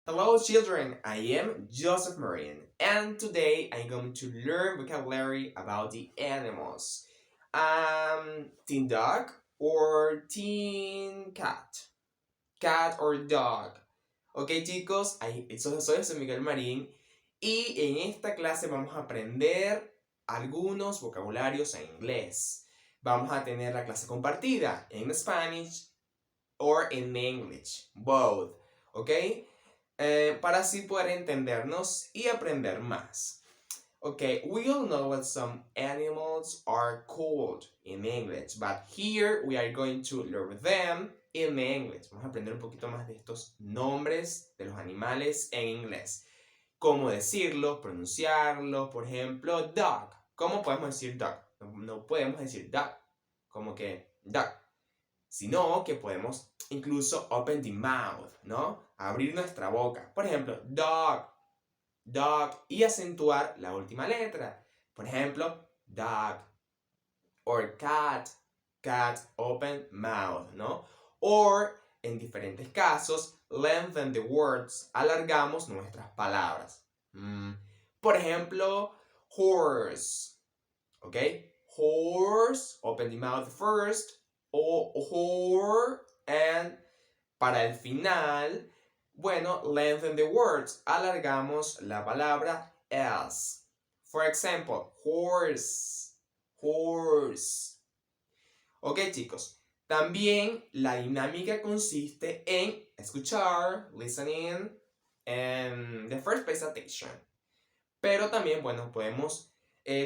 Hello children, I am Joseph Marin and today I'm going to learn vocabulary about the animals. Teen dog or teen cat? Cat or dog? Ok chicos, soy José Miguel Marín y en esta clase vamos a aprender algunos vocabularios en inglés. Vamos a tener la clase compartida en Spanish or in English, both, ¿ok? Para así poder entendernos y aprender más. Okay, we all know what some animals are called in English, but here we are going to learn them in English. Vamos a aprender un poquito más de estos nombres de los animales en inglés. Cómo decirlo, pronunciarlo, por ejemplo, dog. ¿Cómo podemos decir dog? No podemos decir dog, como que dog, sino que podemos incluso open the mouth, ¿no? Abrir nuestra boca. Por ejemplo, dog, dog, y acentuar la última letra. Por ejemplo, dog. Or cat, cat, open mouth, ¿no? Or, en diferentes casos, lengthen the words, alargamos nuestras palabras. Por ejemplo, horse, ¿ok? Horse, open the mouth first, or, and para el final, bueno, lengthen the words, alargamos la palabra s. For example, horse, horse. Ok chicos, también la dinámica consiste en escuchar, listening, and the first base attention. Pero también, bueno, podemos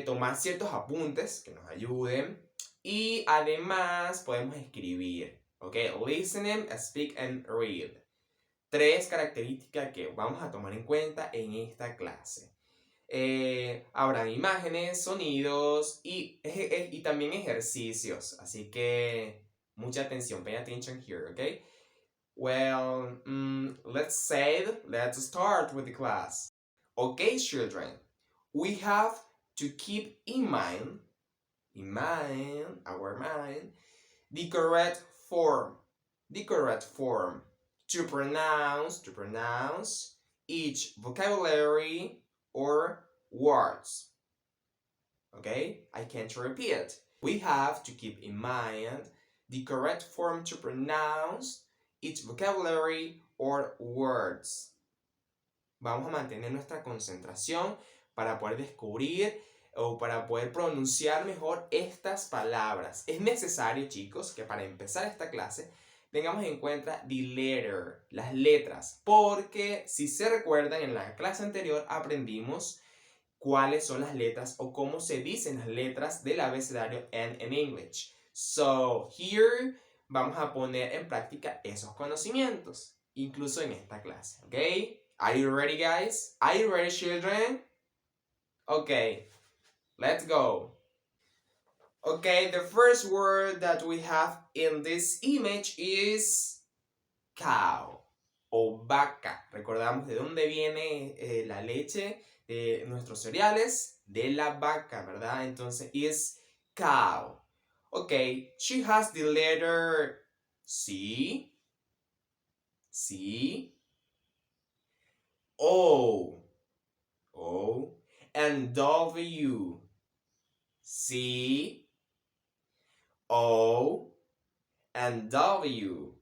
tomar ciertos apuntes que nos ayuden y además podemos escribir, ¿ok? Listening, speak and read. 3 características que vamos a tomar en cuenta en esta clase. Habrán imágenes, sonidos y también ejercicios. Así que mucha atención, pay attention here, ¿ok? Well, let's start with the class. Okay, children, we have to keep in mind, our mind, the correct form to pronounce each vocabulary or words. Okay, I can't repeat. We have to keep in mind the correct form to pronounce each vocabulary or words. Vamos a mantener nuestra concentración para poder descubrir o para poder pronunciar mejor estas palabras. Es necesario, chicos, que para empezar esta clase tengamos en cuenta the letter, las letras, porque si se recuerdan en la clase anterior aprendimos cuáles son las letras o cómo se dicen las letras del abecedario en English. So, here vamos a poner en práctica esos conocimientos, incluso en esta clase, ¿ok? Are you ready, guys? Are you ready, children? Okay, let's go. Okay, the first word that we have in this image is cow o vaca. Recordamos de dónde viene la leche de nuestros cereales, de la vaca, ¿verdad? Entonces, is cow. Okay, she has the letter C, O, and W. C, O, and W.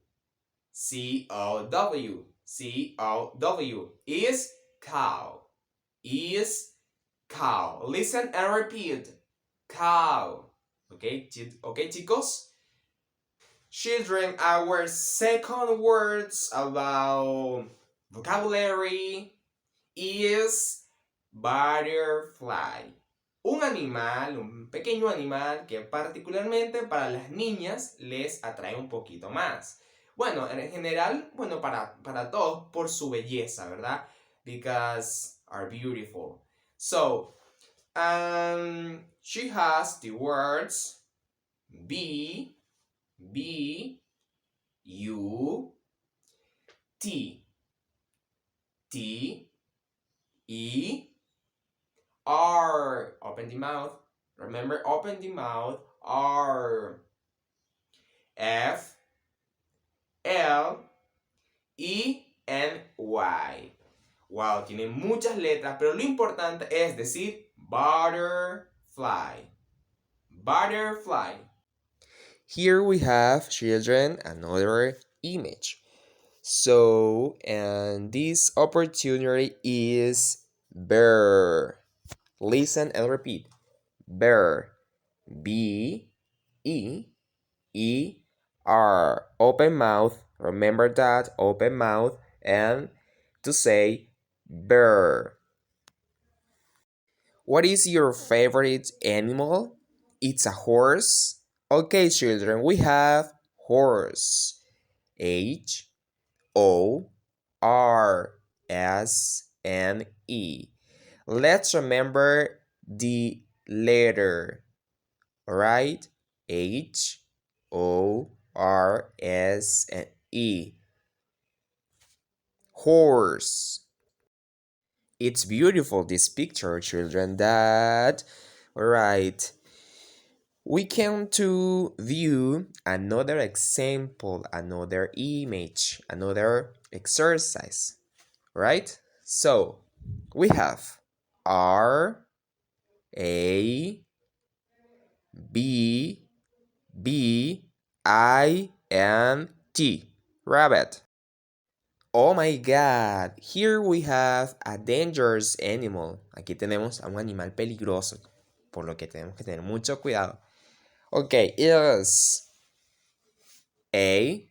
C-O-W. C-O-W. Is cow. Is cow. Listen and repeat. Cow. Okay, chicos? Children, our second words about vocabulary is butterfly. Un animal, un pequeño animal que particularmente para las niñas les atrae un poquito más. Bueno, en general, bueno, para todos por su belleza, ¿verdad? Because are beautiful. So, she has the words B, U, T, E, R. Open the mouth. Remember, open the mouth. R, F, L, E, and Y. Wow, tiene muchas letras, pero lo importante es decir butterfly. Butterfly. Here we have, children, another image. So, and this opportunity is bear. Listen and repeat. Bear. B E E R. Open mouth. Remember that. Open mouth. And to say bear. What is your favorite animal? It's a horse. Okay, children, we have horse. Horse. Let's remember the letter, right? Horse. Horse. It's beautiful, this picture, children, that, right. We can to view another example, another image, another exercise, right? So, we have R, A, B, B, I, and T, rabbit. Oh my God, here we have a dangerous animal. Aquí tenemos a un animal peligroso, por lo que tenemos que tener mucho cuidado. Ok, is A,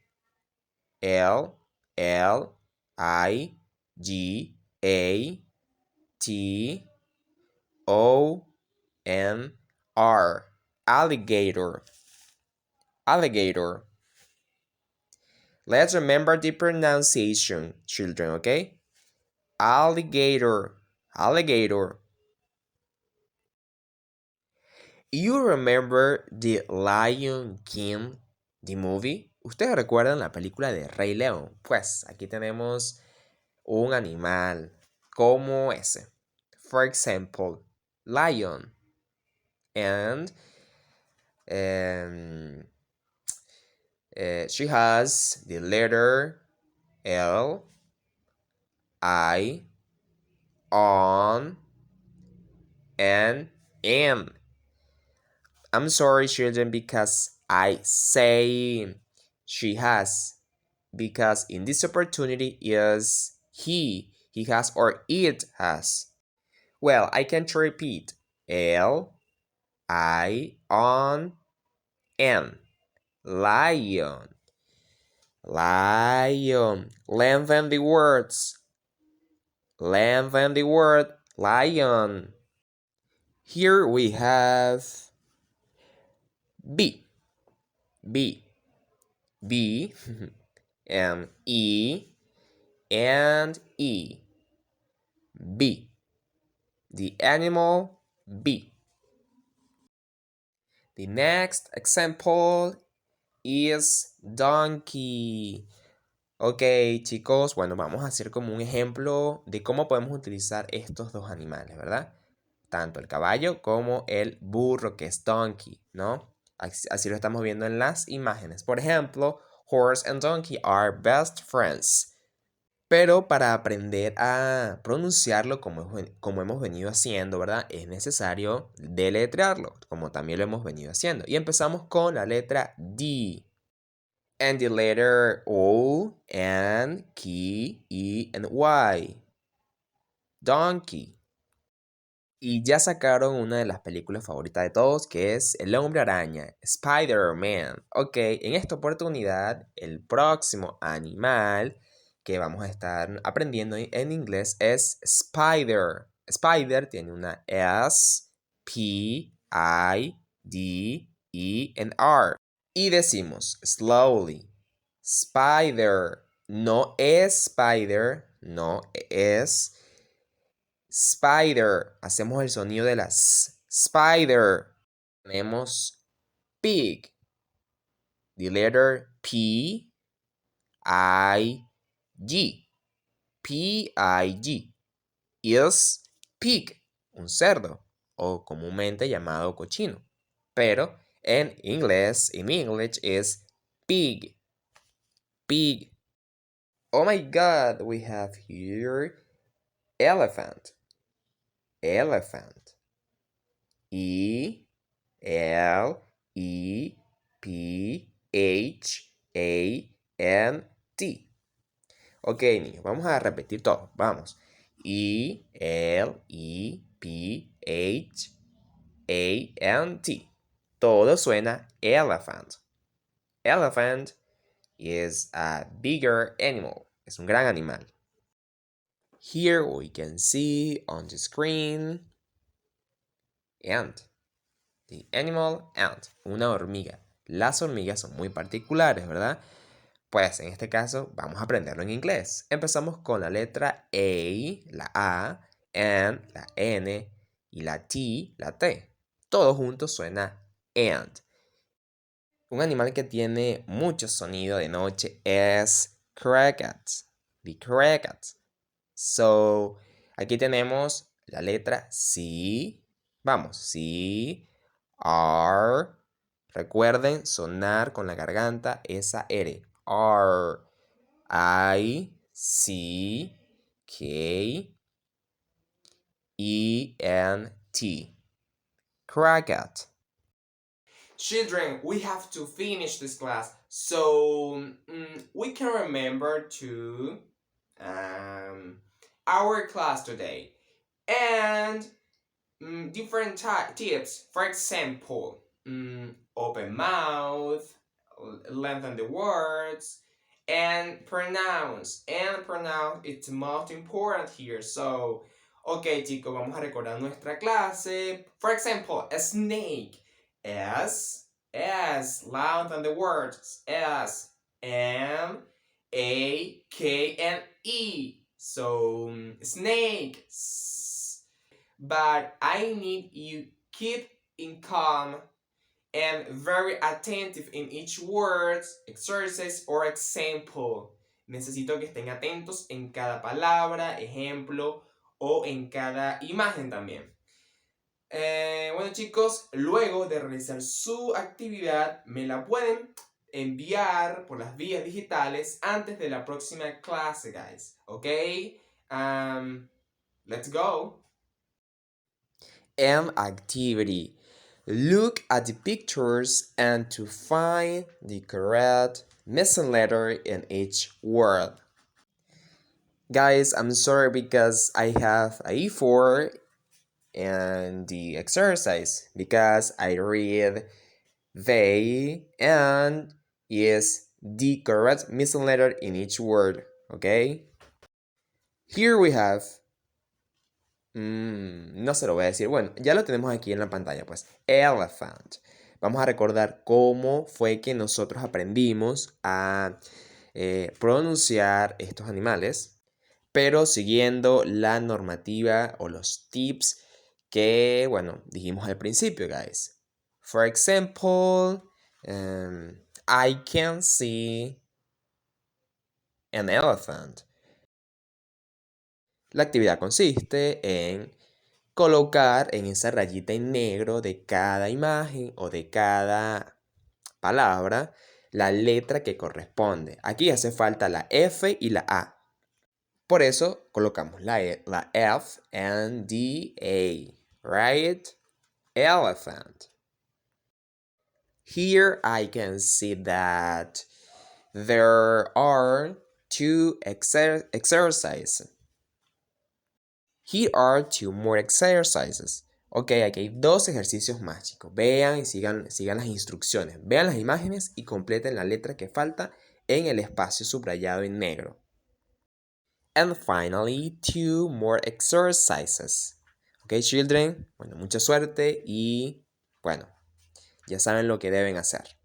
L, L, I, G, A, T, O, N, R. Alligator. Alligator. Let's remember the pronunciation, children, okay? Alligator. Alligator. You remember the Lion King, the movie? ¿Ustedes recuerdan la película de Rey León? Pues aquí tenemos un animal como ese. For example, lion. And she has the letter L, I, on, and N. I'm sorry, children, because I say she has, because in this opportunity is he has, or it has. Well, I can repeat. L, I, on, N. Lion. Lion. Lengthen the words. Lengthen the word lion. Here we have B. B. B. And E. And E. B. The animal bee. The next example is donkey. Ok, chicos, bueno, vamos a hacer como un ejemplo de cómo podemos utilizar estos dos animales, ¿verdad? Tanto el caballo como el burro, que es donkey, ¿no? Así lo estamos viendo en las imágenes. Por ejemplo, horse and donkey are best friends. Pero para aprender a pronunciarlo como hemos venido haciendo, ¿verdad? Es necesario deletrearlo, como también lo hemos venido haciendo. Y empezamos con la letra D. And the letter O, and, K, E, and Y. Donkey. Y ya sacaron una de las películas favoritas de todos, que es El Hombre Araña, Spider-Man. Ok, en esta oportunidad, el próximo animal que vamos a estar aprendiendo en inglés es Spider. Spider tiene una S, P, I, D, E, and R. Y decimos slowly, Spider. No es Spider, no es Spider. Hacemos el sonido de las Spider. Tenemos pig. The letter P, I, G. P-I-G. Is pig. Un cerdo. O comúnmente llamado cochino. Pero en inglés, in English, is pig. Pig. Oh my God, we have here Elephant. Elephant. Elephant. Ok, niños, vamos a repetir todo. Vamos. Elephant. Todo suena elephant. Elephant is a bigger animal. Es un gran animal. Here we can see on the screen ant. The animal ant. Una hormiga. Las hormigas son muy particulares, ¿verdad? Pues en este caso vamos a aprenderlo en inglés. Empezamos con la letra la A, and, la N y la T, la T. Todo junto suena ant. Un animal que tiene mucho sonido de noche es crickets. The crickets. So, aquí tenemos la letra C. Vamos, C, R. Recuerden sonar con la garganta esa R. R. I, C, K, E, N, T. Cricket. Children, we have to finish this class, so we can remember to our class today and different tips. For example, open mouth, lengthen the words, and pronounce. And pronounce it's most important here. So, ok, chicos, vamos a recordar nuestra clase. For example, a snake. S, lengthen the words. S, M, A, K, and E. So, snake. But I need you keep in calm and very attentive in each word, exercise, or example. Necesito que estén atentos en cada palabra, ejemplo o en cada imagen también. Bueno chicos, luego de realizar su actividad, me la pueden enviar por las vías digitales antes de la próxima clase, guys. ¿Ok? Let's go. M activity. Look at the pictures and to find the correct missing letter in each word. Guys, I'm sorry because I have a E4 and the exercise because I read they and is the correct missing letter in each word. Okay? Here we have no se lo voy a decir. Bueno, ya lo tenemos aquí en la pantalla, pues. Elephant. Vamos a recordar cómo fue que nosotros aprendimos a pronunciar estos animales, pero siguiendo la normativa o los tips que, bueno, dijimos al principio, guys. For example, I can see an elephant. La actividad consiste en colocar en esa rayita en negro de cada imagen o de cada palabra la letra que corresponde. Aquí hace falta la F y la A. Por eso colocamos la F and the A, right? Elephant. Here I can see that there are two exercises. Here are two more exercises. Ok, aquí hay dos ejercicios más, chicos. Vean y sigan las instrucciones. Vean las imágenes y completen la letra que falta en el espacio subrayado en negro. And finally, two more exercises. Ok, children. Bueno, mucha suerte y bueno, ya saben lo que deben hacer.